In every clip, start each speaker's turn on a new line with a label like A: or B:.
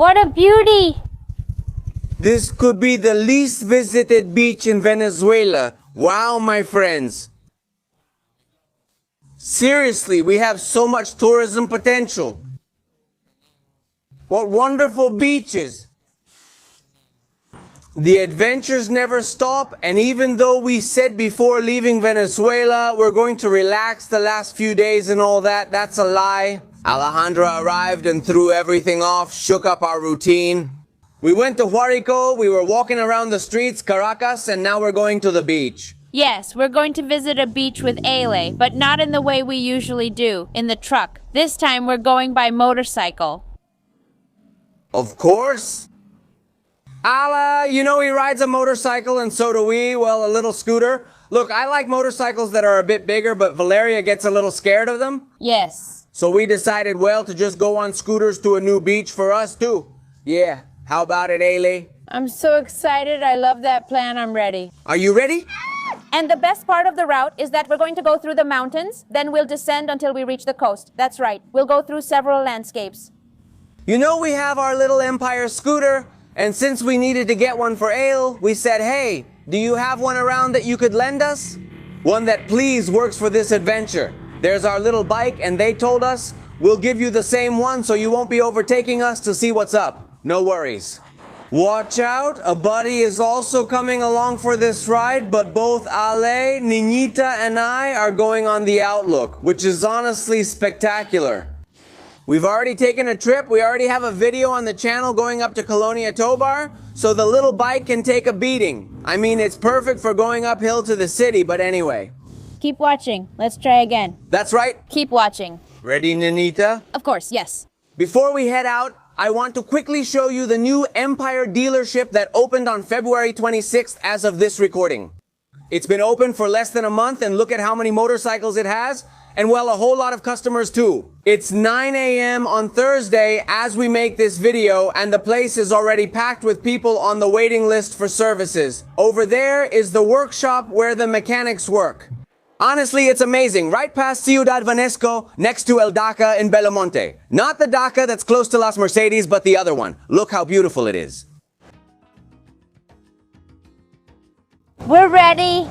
A: What a beauty!
B: This could be the least visited beach in Venezuela. Wow, my friends. Seriously, we have so much tourism potential. What wonderful beaches. The adventures never stop, and even though we said before leaving Venezuela, we're going to relax the last few days and all that, that's a lie. Alejandra arrived and threw everything off, shook up our routine. We went to Huarico, we were walking around the streets, Caracas, and now we're going to the beach.
A: Yes, we're going to visit a beach with Ale, but not in the way we usually do, in the truck. This time we're going by motorcycle.
B: Of course. Ala, you know he rides a motorcycle and so do we, well, a little scooter. Look, I like motorcycles that are a bit bigger, but Valeria gets a little scared of them.
A: Yes.
B: So we decided, well, to just go on scooters to a new beach for us too. Yeah, how about it, Ale?
A: I'm so excited. I love that plan. I'm ready.
B: Are you ready?
A: And the best part of the route is that we're going to go through the mountains, then we'll descend until we reach the coast. That's right. We'll go through several landscapes.
B: You know we have our little Empire scooter, and since we needed to get one for Ale, we said, hey, do you have one around that you could lend us? One that please works for this adventure. There's our little bike, and they told us, we'll give you the same one so you won't be overtaking us to see what's up. No worries. Watch out, a buddy is also coming along for this ride, but both Ale, Niñita, and I are going on the Outlook, which is honestly spectacular. We've already taken a trip, we already have a video on the channel going up to Colonia Tobar, so the little bike can take a beating. I mean, it's perfect for going uphill to the city, but anyway.
A: Keep watching. Let's try again.
B: That's right.
A: Keep watching.
B: Ready, Niñita?
A: Of course, yes.
B: Before we head out, I want to quickly show you the new Empire dealership that opened on February 26th as of this recording. It's been open for less than a month, and look at how many motorcycles it has. And well, a whole lot of customers too. It's 9 a.m. on Thursday as we make this video, and the place is already packed with people on the waiting list for services. Over there is the workshop where the mechanics work. Honestly, it's amazing. Right past Ciudad Vanesco, next to El Daca in Belamonte. Not the Daca that's close to Las Mercedes, but the other one. Look how beautiful it is.
A: We're ready.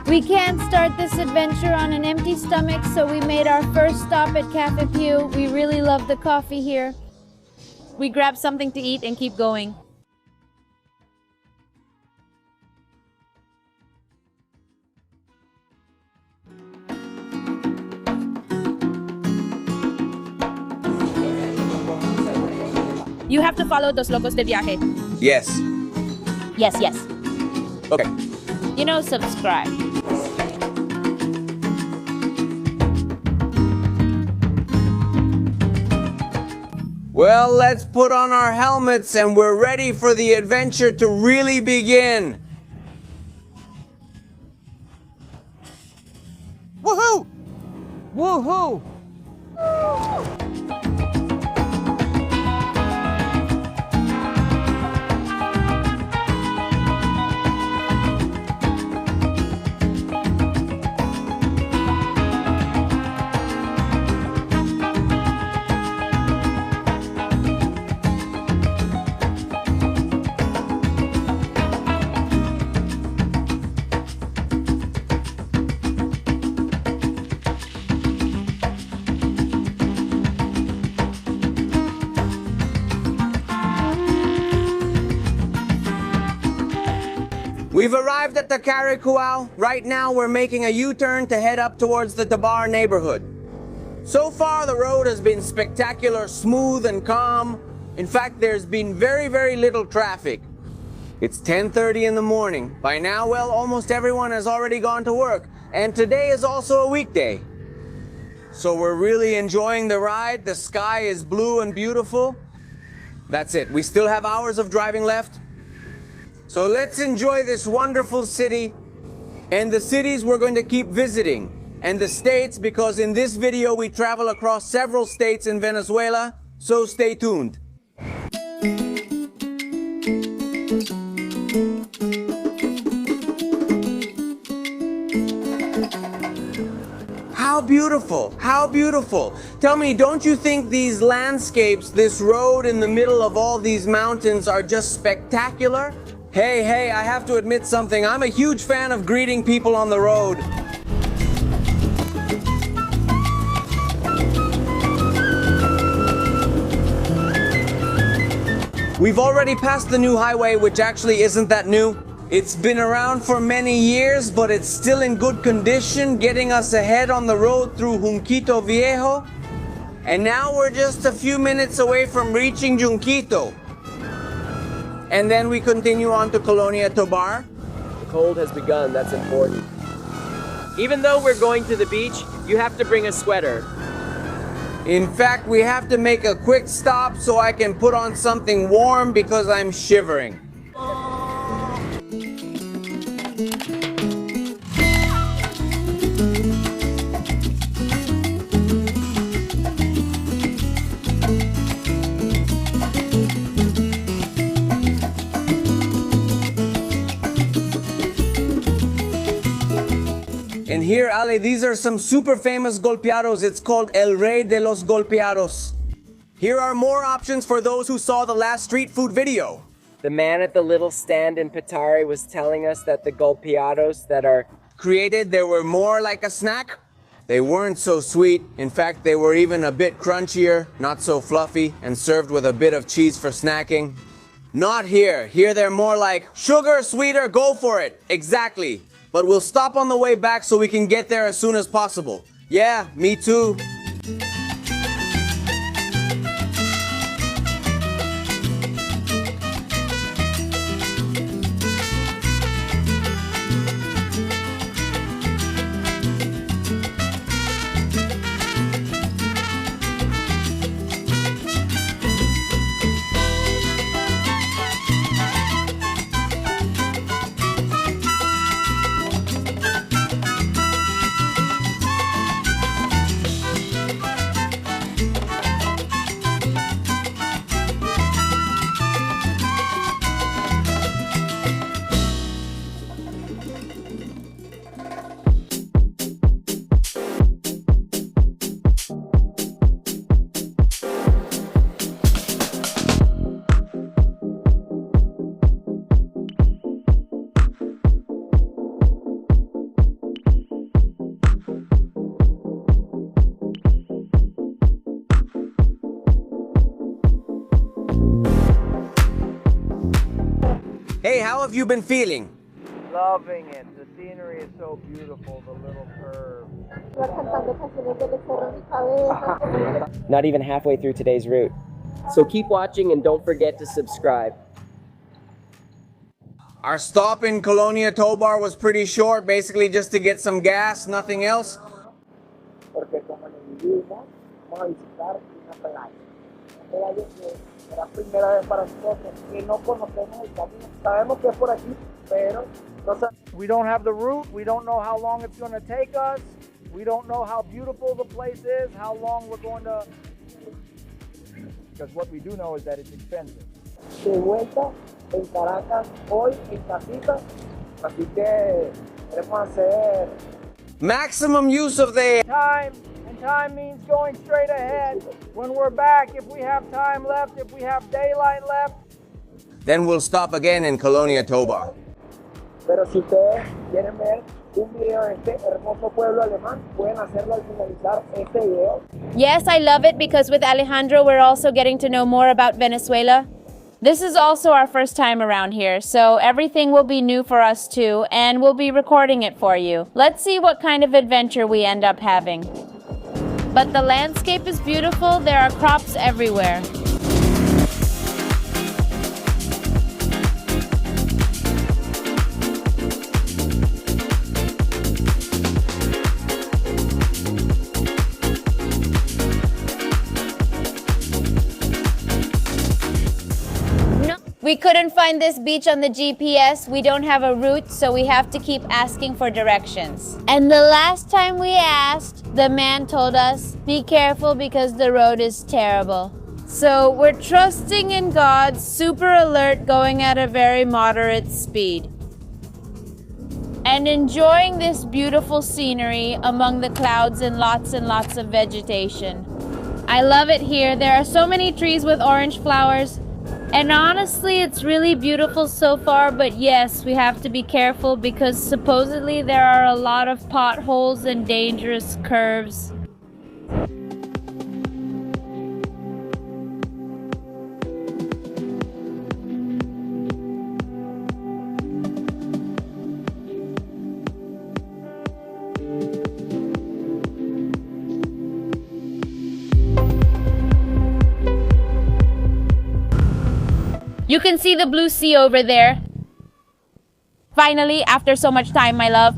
A: We can't start this adventure on an empty stomach, so we made our first stop at Cafe Pew. We really love the coffee here. We grab something to eat and keep going. You have to follow Dos Locos de Viaje.
B: Yes.
A: Yes, yes.
B: Okay.
A: You know, subscribe.
B: Well, let's put on our helmets and we're ready for the adventure to really begin. Woohoo! Woohoo! We've arrived at the Caricuao. Right now we're making a U-turn to head up towards the Tabar neighborhood. So far the road has been spectacular, smooth and calm. In fact, there's been very little traffic. It's 10:30 in the morning. By now, well, almost everyone has already gone to work. And today is also a weekday. So we're really enjoying the ride. The sky is blue and beautiful. That's it. We still have hours of driving left. So let's enjoy this wonderful city and the cities we're going to keep visiting. and the states, because in this video we travel across several states in Venezuela, so stay tuned. How beautiful, how beautiful. Tell me, don't you think these landscapes, this road in the middle of all these mountains are just spectacular? Hey, I have to admit something. I'm a huge fan of greeting people on the road. We've already passed the new highway, which actually isn't that new. It's been around for many years, but it's still in good condition, getting us ahead on the road through Junquito Viejo. And now we're just a few minutes away from reaching Junquito. And then we continue on to Colonia Tobar.
C: The cold has begun, that's important. Even though we're going to the beach, you have to bring a sweater.
B: In fact, we have to make a quick stop so I can put on something warm because I'm shivering. And here, Ale, these are some super famous golpeados. It's called El Rey de los Golpeados. Here are more options for those who saw the last street food video.
C: The man at the little stand in Petare was telling us that the golpeados that are
B: created, they were more like a snack. They weren't so sweet. In fact, they were even a bit crunchier, not so fluffy, and served with a bit of cheese for snacking. Not here. Here they're more like sugar, sweeter, go for it. Exactly. But we'll stop on the way back so we can get there as soon as possible. Yeah, me too. Hey, how have you been feeling?
C: loving it. The scenery is so beautiful, the little curve. Not even halfway through today's route. So keep watching and don't forget to subscribe.
B: Our stop in Colonia Tobar was pretty short, basically just to get some gas, nothing else.
D: Porque como en el video vamos a visitar una playa. Una playa que será primera vez para nosotros, que no conocemos el camino. Sabemos que es por aquí, pero no sabemos.
E: We don't have the route. We don't know how long it's going to take us. We don't know how beautiful the place is, how long we're going to... Because what we do know is that it's expensive.
D: De vuelta en Caracas hoy en casita, así que queremos hacer
B: Maximum use of the...
E: Time, and time means going straight ahead. When we're back, if we have time left, if we have daylight left,
B: Then we'll stop again in Colonia Tobar.
D: Pero si ustedes quieren ver un video de este hermoso pueblo alemán, pueden hacerlo al finalizar este video.
A: Yes, I love it because with Alejandro, we're also getting to know more about Venezuela. This is also our first time around here, so everything will be new for us too, and we'll be recording it for you. Let's see what kind of adventure we end up having. But the landscape is beautiful. There are crops everywhere. We couldn't find this beach on the GPS. We don't have a route, so we have to keep asking for directions. And the last time we asked, the man told us, be careful because the road is terrible. So we're trusting in God, super alert, going at a very moderate speed. And enjoying this beautiful scenery among the clouds and lots of vegetation. I love it here. There are so many trees with orange flowers. And honestly, it's really beautiful so far, but yes, we have to be careful because supposedly there are a lot of potholes and dangerous curves. You can see the blue sea over there. Finally, after so much time, my love.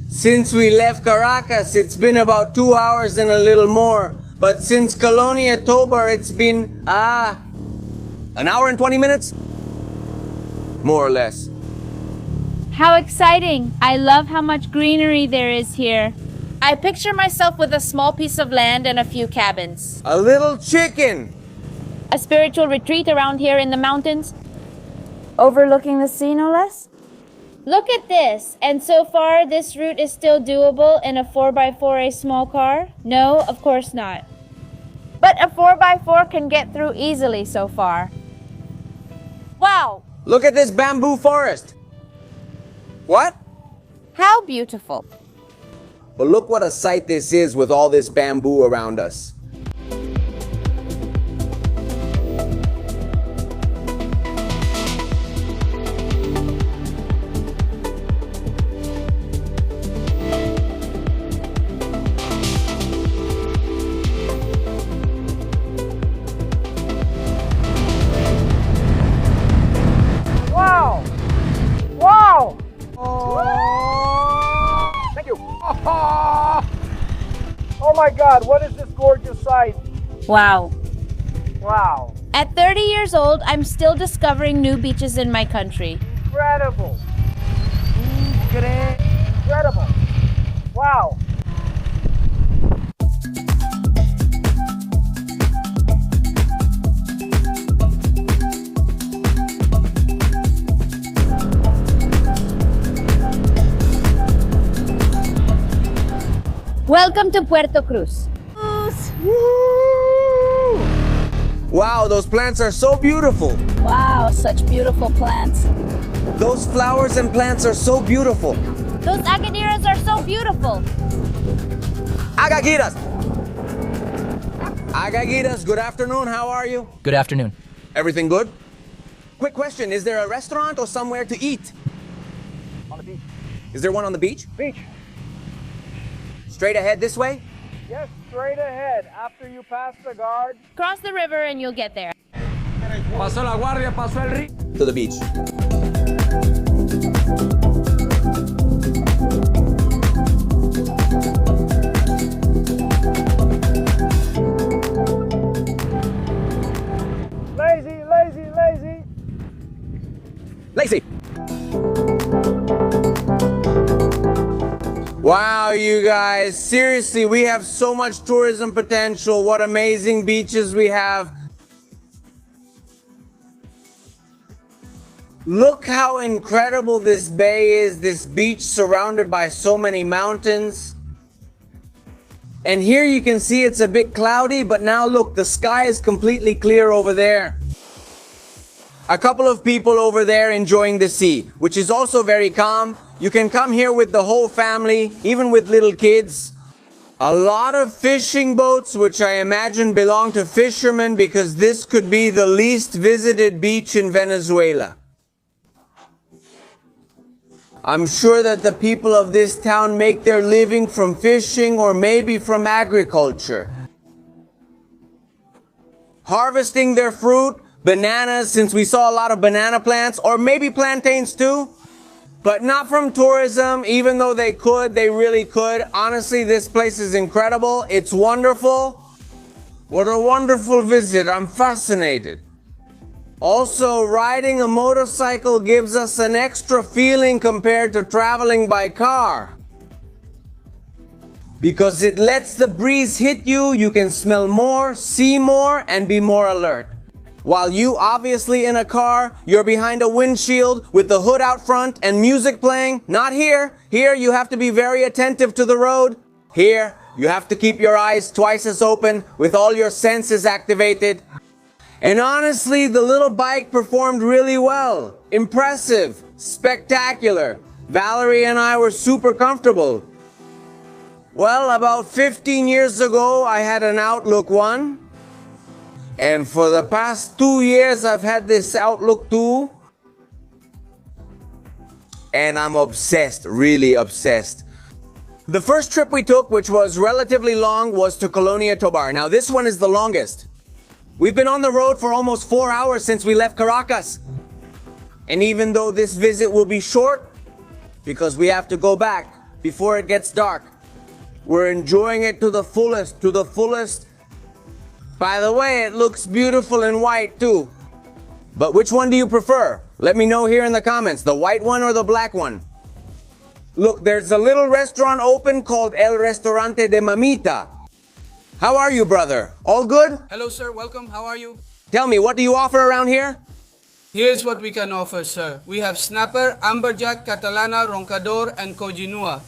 B: Since we left Caracas, it's been about 2 hours and a little more. But since Colonia Tobar, it's been, an hour and 20 minutes? More or less.
A: How exciting! I love how much greenery there is here. I picture myself with a small piece of land and a few cabins.
B: A little chicken!
A: A spiritual retreat around here in the mountains, overlooking the sea, no less. Look at this. And so far, this route is still doable in a 4x4, a small car? No, of course not. But a 4x4 can get through easily so far. Wow,
B: Look at this bamboo forest! What?
A: how beautiful.
B: But look what a sight this is with all this bamboo around us.
E: Wow! Wow! Thank you. Oh my God, what is this gorgeous sight?
A: Wow.
E: Wow.
A: At 30 years old, I'm still discovering new beaches in my country.
E: Incredible. Incredible. Wow.
A: Welcome to Puerto Cruz.
B: Wow, those plants are so beautiful!
A: Wow, such beautiful plants.
B: Those flowers and plants are so beautiful!
A: Those agaderas are so beautiful.
B: Agagiras! Agagiras, good afternoon, how are you?
F: Good afternoon.
B: Everything good? Quick question, is there a restaurant or somewhere to eat?
E: On the beach.
B: Is there one on the beach?
E: Beach.
B: Straight ahead this way?
E: Yes, straight ahead. After you pass the guard.
A: Cross the river and you'll get there.
F: Pasó la guardia, pasó el río.
B: To the beach.
E: Lazy, lazy, lazy.
B: Lacey! Wow, you guys, seriously, we have so much tourism potential. What amazing beaches we have. Look how incredible this bay is, this beach surrounded by so many mountains. And here you can see it's a bit cloudy, but now look, the sky is completely clear over there. A couple of people over there enjoying the sea, which is also very calm. You can come here with the whole family, even with little kids. A lot of fishing boats, which I imagine belong to fishermen because this could be the least visited beach in Venezuela. I'm sure that the people of this town make their living from fishing or maybe from agriculture. Harvesting their fruit, bananas, since we saw a lot of banana plants, or maybe plantains too. But not from tourism, even though they could, they really could. Honestly, this place is incredible. It's wonderful. What a wonderful visit. I'm fascinated. Also, riding a motorcycle gives us an extra feeling compared to traveling by car. Because it lets the breeze hit you, you can smell more, see more, and be more alert. While you, obviously in a car, you're behind a windshield with the hood out front and music playing. Not here. Here, you have to be very attentive to the road. Here, you have to keep your eyes twice as open with all your senses activated. And honestly, the little bike performed really well. Impressive, spectacular. Valerie and I were super comfortable. Well, about 15 years ago, I had an Outlook One. And for the past 2 years, I've had this Outlook 2. And I'm obsessed, really obsessed. The first trip we took, which was relatively long, was to Colonia Tovar. Now, this one is the longest. We've been on the road for almost 4 hours since we left Caracas. And even though this visit will be short, because we have to go back before it gets dark, we're enjoying it to the fullest, By the way, it looks beautiful in white too. But which one do you prefer? Let me know here in the comments, the white one or the black one. Look, there's a little restaurant open called El Restaurante de Mamita. How are you, brother? All good?
G: Hello, sir. Welcome. How are you?
B: Tell me, what do you offer around here?
G: Here's what we can offer, sir. We have snapper, amberjack, catalana, roncador, and cojinua.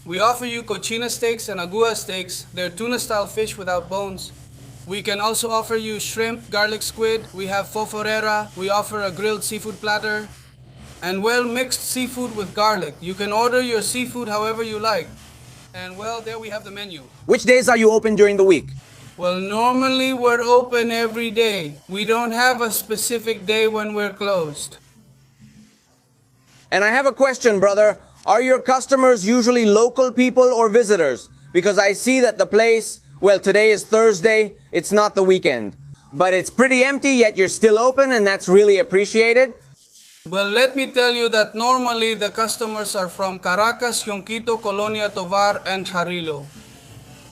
G: We offer you cochina steaks and agua steaks. They're tuna-style fish without bones. We can also offer you shrimp, garlic squid. We have foforera. We offer a grilled seafood platter. And well-mixed seafood with garlic. You can order your seafood however you like. And well, there we have the menu.
B: Which days are you open during the week?
G: Well, normally we're open every day. We don't have a specific day when we're closed.
B: And I have a question, brother. Are your customers usually local people or visitors? Because I see that the place, well, today is Thursday, it's not the weekend. But it's pretty empty, yet you're still open, and that's really appreciated.
G: Well, let me tell you that normally the customers are from Caracas, Yonquito, Colonia Tovar, and Jarilo.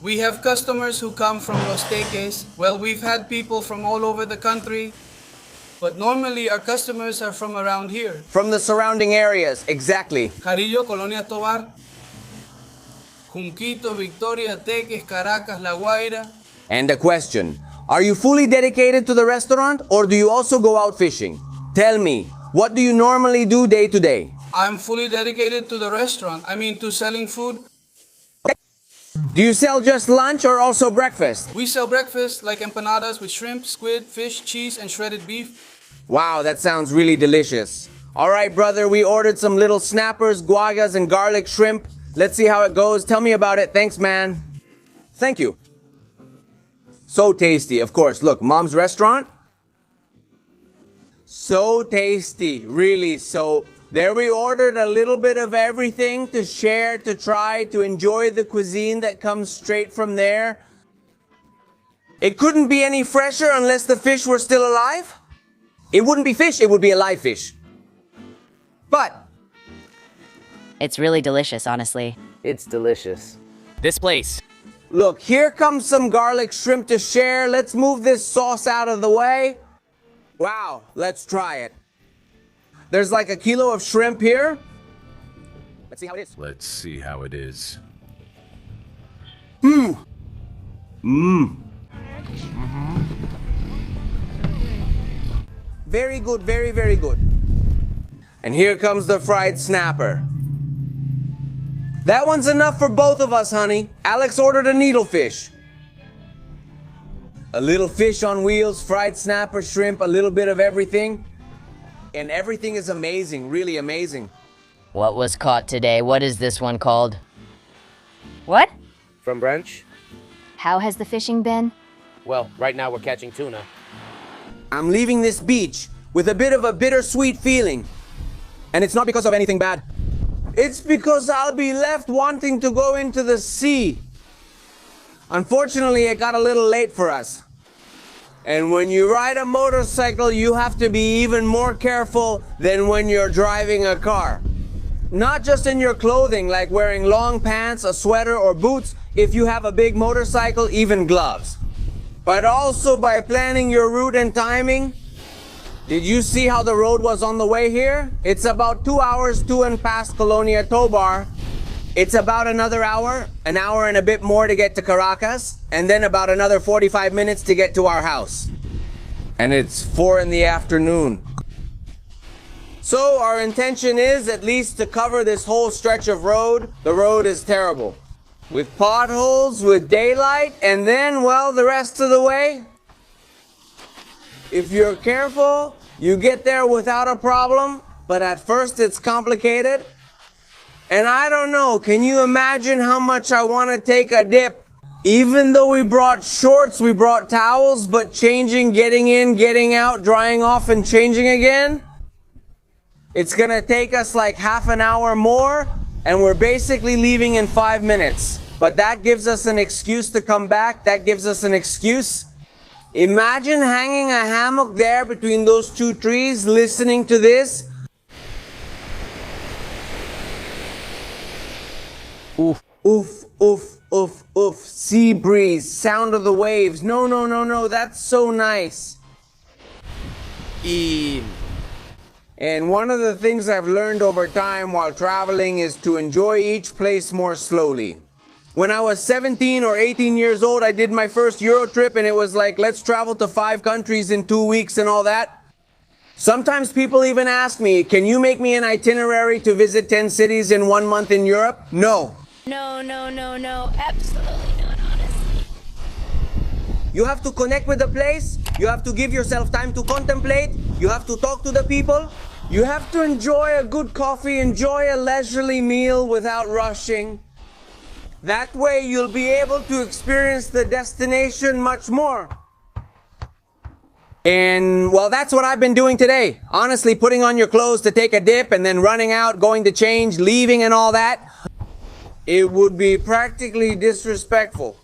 G: We have customers who come from Los Teques. Well, we've had people from all over the country. But normally our customers are from around here.
B: From the surrounding areas, exactly.
G: Jarillo, Colonia Tovar, Junquito, Victoria, Teques, Caracas, La Guaira.
B: And a question. Are you fully dedicated to the restaurant or do you also go out fishing? Tell me, what do you normally do day to day?
G: I'm fully dedicated to the restaurant. To selling food.
B: Do you sell just lunch or also breakfast?
G: We sell breakfast like empanadas with shrimp, squid, fish, cheese, and shredded beef.
B: Wow, that sounds really delicious. All right, brother, we ordered some little snappers, guagas, and garlic shrimp. Let's see how it goes. Tell me about it. Thanks, man. Thank you. So tasty, of course. Look, Mom's restaurant. So tasty, really. So there we ordered a little bit of everything to share, to try, to enjoy the cuisine that comes straight from there. It couldn't be any fresher unless the fish were still alive. It wouldn't be fish, it would be a live fish. But
H: it's really delicious, honestly.
C: It's delicious.
I: This place.
B: look, here comes some garlic shrimp to share. Let's move this sauce out of the way. Wow, let's try it. There's like a kilo of shrimp here. Let's see how it is.
F: Let's see how it is.
B: Very good, very, very good. And here comes the fried snapper. That one's enough for both of us, honey. Alex ordered a needlefish. A little fish on wheels, fried snapper, shrimp, a little bit of everything. And everything is amazing, really amazing.
H: What was caught today? What is this one called?
J: What?
C: From brunch?
J: How has the fishing been?
C: Well, right now we're catching tuna.
B: I'm leaving this beach with a bit of a bittersweet feeling. And it's not because of anything bad. It's because I'll be left wanting to go into the sea. Unfortunately, it got a little late for us. And when you ride a motorcycle, you have to be even more careful than when you're driving a car. Not just in your clothing, like wearing long pants, a sweater, or boots, if you have a big motorcycle, even gloves. But also by planning your route and timing, Did you see how the road was on the way here? It's about 2 hours to and past Colonia Tobar. It's about another hour, an hour and a bit more to get to Caracas, and then about another 45 minutes to get to our house. And it's 4 in the afternoon. So our intention is at least to cover this whole stretch of road. The road is terrible. With potholes, with daylight, and then, well, the rest of the way, if you're careful, you get there without a problem, but at first it's complicated. And I don't know, can you imagine how much I want to take a dip? Even though we brought shorts, we brought towels, but changing, getting in, getting out, drying off, and changing again, it's gonna take us like half an hour more, and we're basically leaving in 5 minutes. But that gives us an excuse to come back. That gives us an excuse. Imagine hanging a hammock there between those two trees, listening to this. Oof, oof, oof, oof, oof. Sea breeze, sound of the waves. No, no, no, no, that's so nice. And one of the things I've learned over time while traveling is to enjoy each place more slowly. When I was 17 or 18 years old, I did my first Euro trip, and it was like, let's travel to 5 countries in 2 weeks and all that. Sometimes people even ask me, can you make me an itinerary to visit 10 cities in 1 month in Europe? No.
A: No, no, no, no, absolutely not, honestly.
B: You have to connect with the place. You have to give yourself time to contemplate. You have to talk to the people. You have to enjoy a good coffee, enjoy a leisurely meal without rushing. That way you'll be able to experience the destination much more. And well, that's what I've been doing today. Honestly, putting on your clothes to take a dip and then running out, going to change, leaving and all that. It would be practically disrespectful.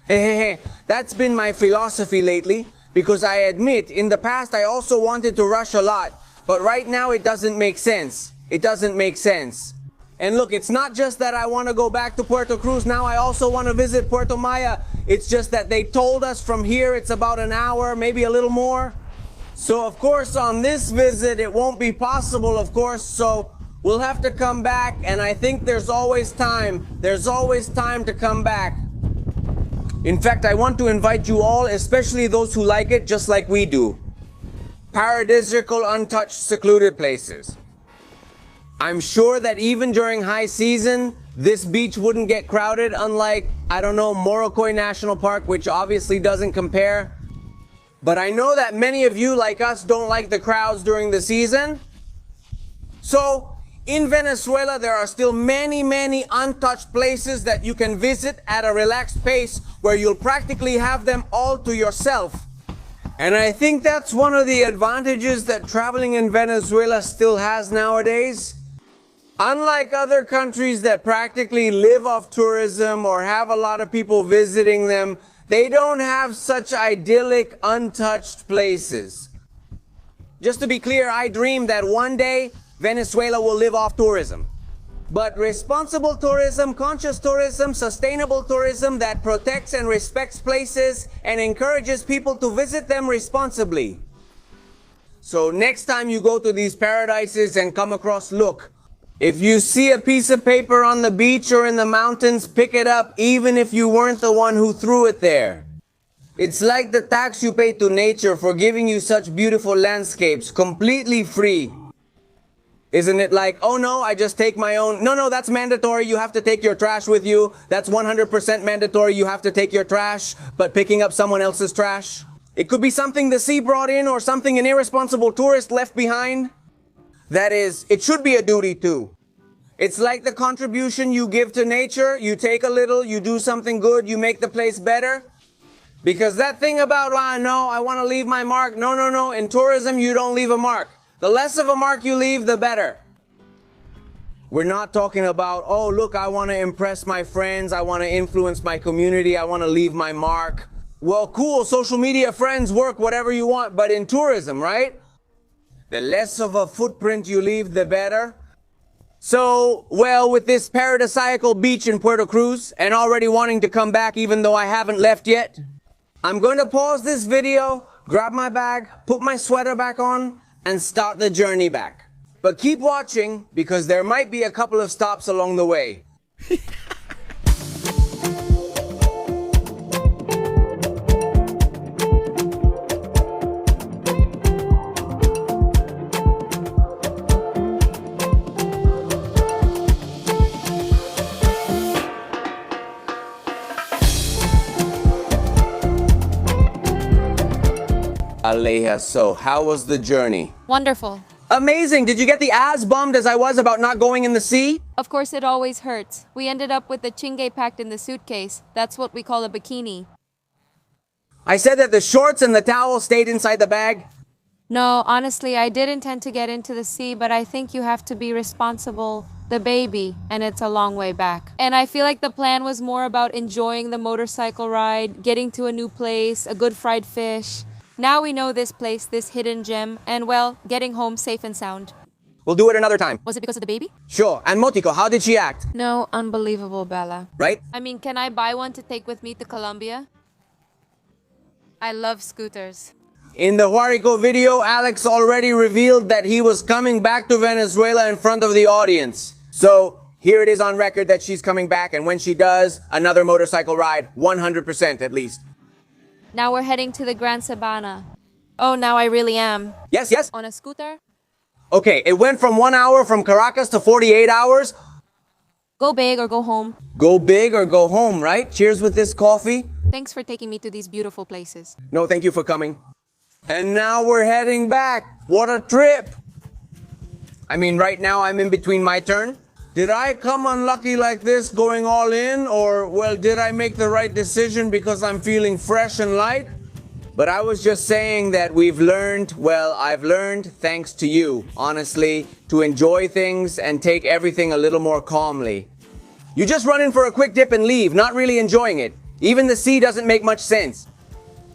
B: Hey, that's been my philosophy lately, because I admit in the past I also wanted to rush a lot, but right now it doesn't make sense. It doesn't make sense. And look, it's not just that I want to go back to Puerto Cruz now, I also want to visit Puerto Maya. It's just that they told us from here it's about an hour, maybe a little more. So of course on this visit it won't be possible, of course, so we'll have to come back, and I think there's always time. There's always time to come back. In fact, I want to invite you all, especially those who like it just like we do. Paradisiacal, untouched, secluded places. I'm sure that even during high season, this beach wouldn't get crowded, unlike, I don't know, Morocco National Park, which obviously doesn't compare. But I know that many of you, like us, don't like the crowds during the season. So, in Venezuela, there are still many, many untouched places that you can visit at a relaxed pace, where you'll practically have them all to yourself. And I think that's one of the advantages that traveling in Venezuela still has nowadays. Unlike other countries that practically live off tourism or have a lot of people visiting them, they don't have such idyllic, untouched places. Just to be clear, I dream that one day Venezuela will live off tourism. But responsible tourism, conscious tourism, sustainable tourism that protects and respects places and encourages people to visit them responsibly. So next time you go to these paradises and come across, look, if you see a piece of paper on the beach or in the mountains, pick it up even if you weren't the one who threw it there. It's like the tax you pay to nature for giving you such beautiful landscapes, completely free. Isn't it like, oh no, I just take my own. No, that's mandatory. You have to take your trash with you. That's 100% mandatory. You have to take your trash, but picking up someone else's trash. It could be something the sea brought in or something an irresponsible tourist left behind. That is, it should be a duty too. It's like the contribution you give to nature. You take a little, you do something good, you make the place better. Because that thing about, no, I want to leave my mark. No. In tourism, you don't leave a mark. The less of a mark you leave, the better. We're not talking about, oh, look, I want to impress my friends. I want to influence my community. I want to leave my mark. Well, cool, social media friends work, whatever you want. But in tourism, right? The less of a footprint you leave, the better. So, well, with this paradisiacal beach in Puerto Cruz and already wanting to come back even though I haven't left yet, I'm going to pause this video, grab my bag, put my sweater back on, and start the journey back. But keep watching because there might be a couple of stops along the way. Aleja, so how was the journey?
A: Wonderful.
B: Amazing! Did you get the as bummed as I was about not going in the sea?
A: Of course, it always hurts. We ended up with the chingue packed in the suitcase. That's what we call a bikini.
B: I said that the shorts and the towel stayed inside the bag.
A: No, honestly, I did intend to get into the sea, but I think you have to be responsible. The baby, and it's a long way back. And I feel like the plan was more about enjoying the motorcycle ride, getting to a new place, a good fried fish. Now we know this place, this hidden gem, and well, getting home safe and sound.
B: We'll do it another time.
A: Was it because of the baby?
B: Sure. And Motiko, how did she act?
A: No, unbelievable, Bella.
B: Right?
A: I mean, can I buy one to take with me to Colombia? I love scooters.
B: In the Huarico video, Alex already revealed that he was coming back to Venezuela in front of the audience. So here it is on record that she's coming back, and when she does, another motorcycle ride, 100% at least.
A: Now we're heading to the Grand Sabana. Oh, now I really am.
B: Yes, yes.
A: On a scooter?
B: Okay, it went from 1 hour from Caracas to 48 hours.
A: Go big or go home.
B: Go big or go home, right? Cheers with this coffee.
A: Thanks for taking me to these beautiful places.
B: No, thank you for coming. And now we're heading back. What a trip. I mean, right now I'm in between my turn. Did I come unlucky like this going all in, or, well, did I make the right decision because I'm feeling fresh and light? But I was just saying that we've learned, well, I've learned, thanks to you, honestly, to enjoy things and take everything a little more calmly. You just run in for a quick dip and leave, not really enjoying it. Even the sea doesn't make much sense.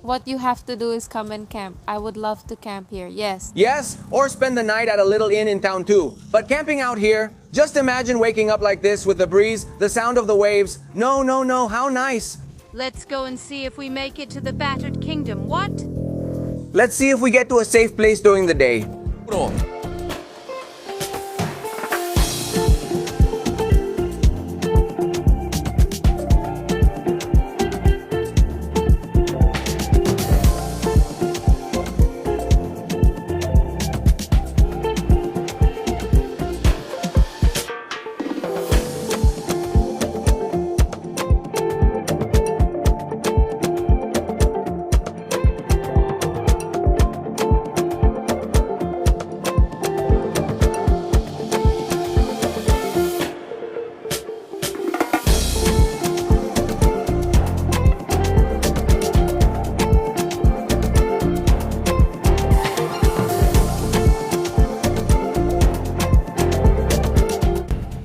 A: What you have to do is come and camp. I would love to camp here, yes.
B: Yes, or spend the night at a little inn in town too. But camping out here, just imagine waking up like this with the breeze, the sound of the waves. No, no, no, how nice.
I: Let's go and see if we make it to the battered kingdom. What?
B: Let's see if we get to a safe place during the day.
F: Bro.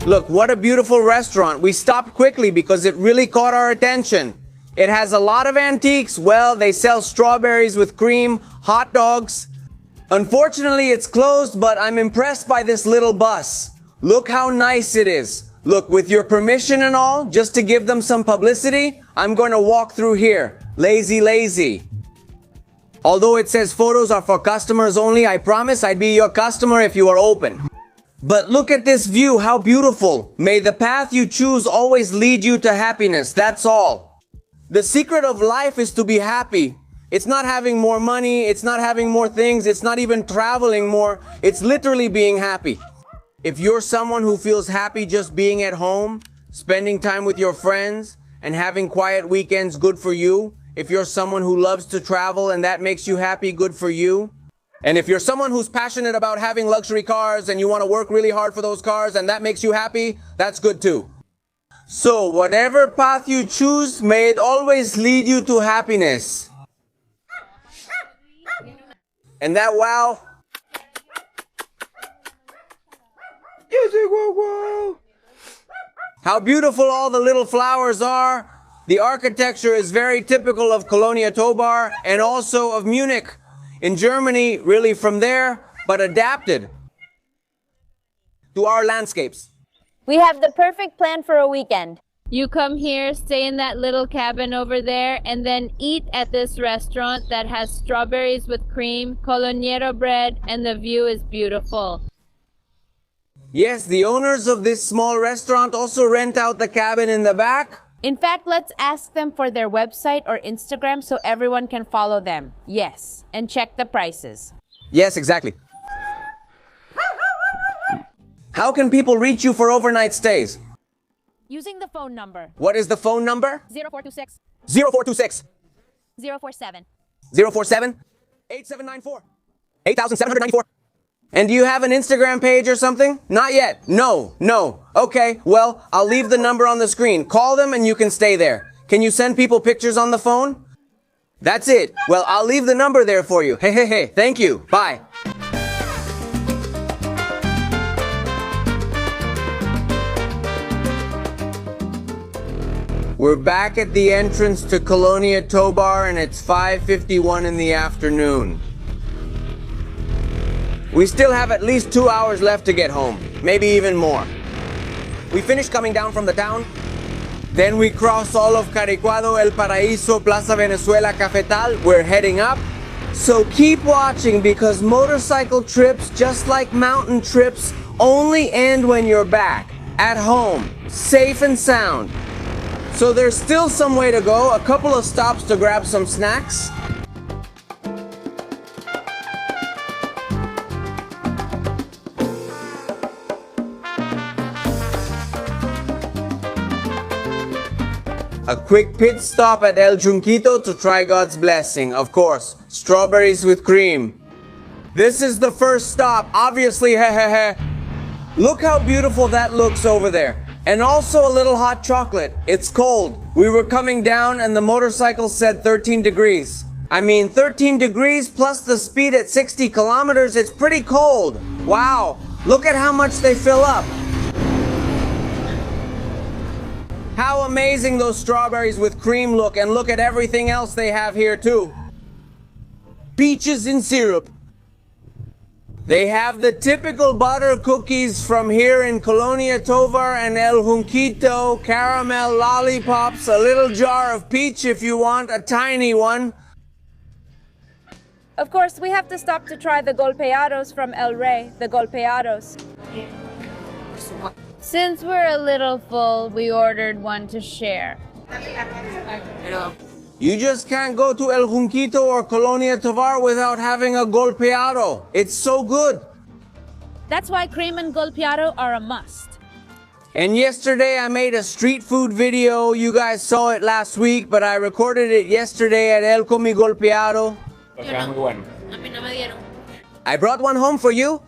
B: Look, what a beautiful restaurant. We stopped quickly because it really caught our attention. It has a lot of antiques. Well, they sell strawberries with cream, hot dogs. Unfortunately, it's closed, but I'm impressed by this little bus. Look how nice it is. Look, with your permission and all, just to give them some publicity, I'm going to walk through here. Lazy, lazy. Although it says photos are for customers only, I promise I'd be your customer if you are open. But look at this view, how beautiful. May the path you choose always lead you to happiness, that's all. The secret of life is to be happy. It's not having more money, it's not having more things, it's not even traveling more. It's literally being happy. If you're someone who feels happy just being at home, spending time with your friends, and having quiet weekends, good for you. If you're someone who loves to travel and that makes you happy, good for you. And if you're someone who's passionate about having luxury cars and you want to work really hard for those cars and that makes you happy, that's good too. So whatever path you choose, may it always lead you to happiness. And that wow. How beautiful all the little flowers are. The architecture is very typical of Colonia Tobar and also of Munich. In Germany, really from there, but adapted to our landscapes.
A: We have the perfect plan for a weekend. You come here, stay in that little cabin over there, and then eat at this restaurant that has strawberries with cream, colonero bread, and the view is beautiful.
B: Yes, the owners of this small restaurant also rent out the cabin in the back.
A: In fact, let's ask them for their website or Instagram so everyone can follow them. Yes, and check the prices.
B: Yes, exactly. How can people reach you for overnight stays?
A: Using the phone number.
B: What is the phone number?
A: 0426
B: 0426
A: 047
B: 047 8794 8794. And do you have an Instagram page or something? Not yet. No. Okay, well, I'll leave the number on the screen. Call them and you can stay there. Can you send people pictures on the phone? That's it. Well, I'll leave the number there for you. Hey. Thank you. Bye. We're back at the entrance to Colonia Tobar and it's 5:51 in the afternoon. We still have at least 2 hours left to get home, maybe even more. We finished coming down from the town, then we cross all of Caricuado, El Paraíso, Plaza Venezuela, Cafetal. We're heading up. So keep watching because motorcycle trips, just like mountain trips, only end when you're back, at home, safe and sound. So there's still some way to go, a couple of stops to grab some snacks. A quick pit stop at El Junquito to try God's blessing. Of course, strawberries with cream. This is the first stop, obviously, Look how beautiful that looks over there. And also a little hot chocolate. It's cold. We were coming down and the motorcycle said 13 degrees. I mean, 13 degrees plus the speed at 60 kilometers, it's pretty cold. Wow, look at how much they fill up. How amazing those strawberries with cream look, and look at everything else they have here too. Peaches in syrup. They have the typical butter cookies from here in Colonia Tovar and El Junquito, caramel lollipops, a little jar of peach if you want, a tiny one.
A: Of course, we have to stop to try the golpeados from El Rey, the golpeados. Since we're a little full, we ordered one to share.
B: You just can't go to El Junquito or Colonia Tovar without having a golpeado. It's so good.
A: That's why cream and golpeado are a must.
B: And yesterday I made a street food video. You guys saw it last week, but I recorded it yesterday at El Comi Golpeado. I brought one home for you.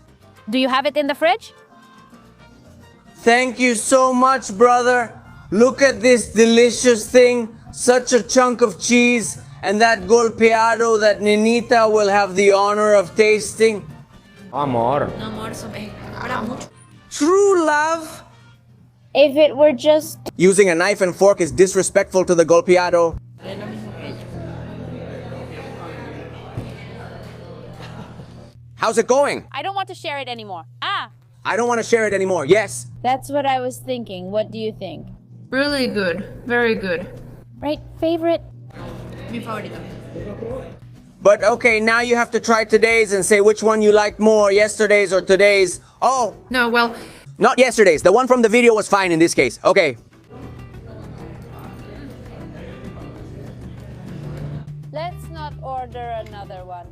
A: Do you have it in the fridge?
B: Thank you so much, brother. Look at this delicious thing. Such a chunk of cheese. And that golpeado that Ninita will have the honor of tasting.
F: Amor.
B: True love.
A: If it were just...
B: Using a knife and fork is disrespectful to the golpeado. How's it going?
A: I don't want to share it anymore.
B: I don't want to share it anymore. Yes.
A: That's what I was thinking. What do you think?
I: Really good. Very good.
A: Right? Favorite?
I: Mi favorito.
B: But okay, now you have to try today's and say which one you liked more, yesterday's or today's. Oh.
I: No, well...
B: Not yesterday's. The one from the video was fine in this case. Okay.
A: Let's not order another one.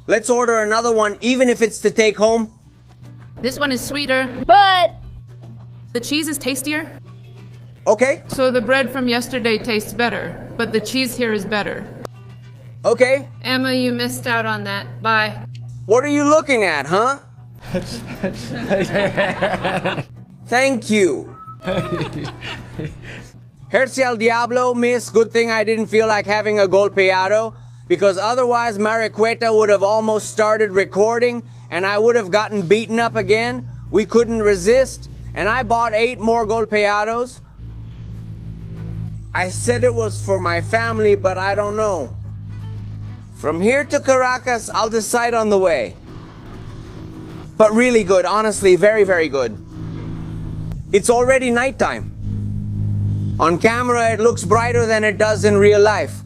B: Let's order another one, even if it's to take home.
I: This one is sweeter.
A: But...
I: The cheese is tastier.
B: Okay.
I: So the bread from yesterday tastes better, but the cheese here is better.
B: Okay.
I: Emma, you missed out on that. Bye.
B: What are you looking at, huh? Thank you. Herzi al Diablo, miss. Good thing I didn't feel like having a golpeado, because otherwise Mariqueta would have almost started recording and I would have gotten beaten up again. We couldn't resist, and I bought 8 more golpeados. I said it was for my family, but I don't know. From here to Caracas, I'll decide on the way. But really good, honestly, very, very good. It's already nighttime. On camera, it looks brighter than it does in real life.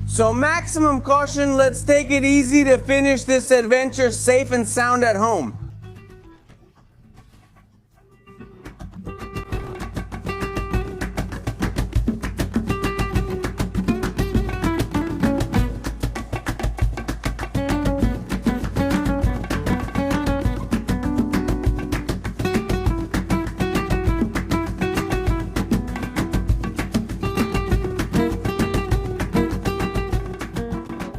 B: So maximum caution, let's take it easy to finish this adventure safe and sound at home.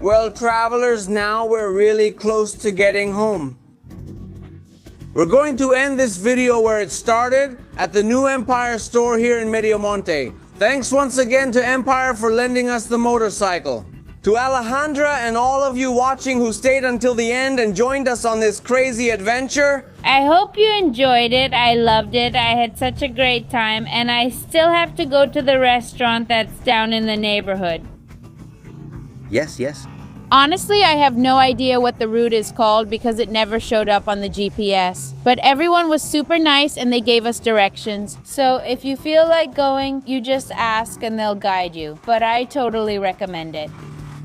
B: Well, travelers, now we're really close to getting home. We're going to end this video where it started, at the new Empire store here in Mediomonte. Thanks once again to Empire for lending us the motorcycle. To Alejandra and all of you watching who stayed until the end and joined us on this crazy adventure.
A: I hope you enjoyed it. I loved it. I had such a great time, and I still have to go to the restaurant that's down in the neighborhood.
B: Yes.
A: Honestly, I have no idea what the route is called because it never showed up on the GPS. But everyone was super nice and they gave us directions. So if you feel like going, you just ask and they'll guide you. But I totally recommend it.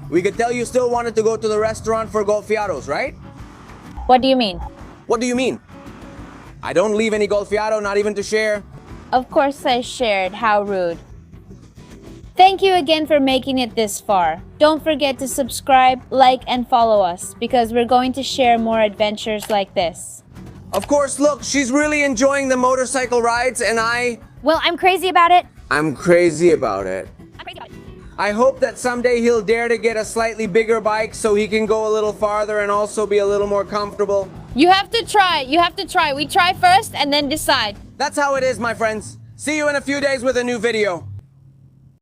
B: We could tell you still wanted to go to the restaurant for golfiados, right?
A: What do you mean?
B: What do you mean? I don't leave any golfiado, not even to share.
A: Of course I shared. How rude. Thank you again for making it this far. Don't forget to subscribe, like, and follow us because we're going to share more adventures like this.
B: Of course, look, she's really enjoying the motorcycle rides and
J: Well, I'm crazy about it.
B: I'm crazy about it. I hope that someday he'll dare to get a slightly bigger bike so he can go a little farther and also be a little more comfortable.
A: You have to try. We try first and then decide.
B: That's how it is, my friends. See you in a few days with a new video.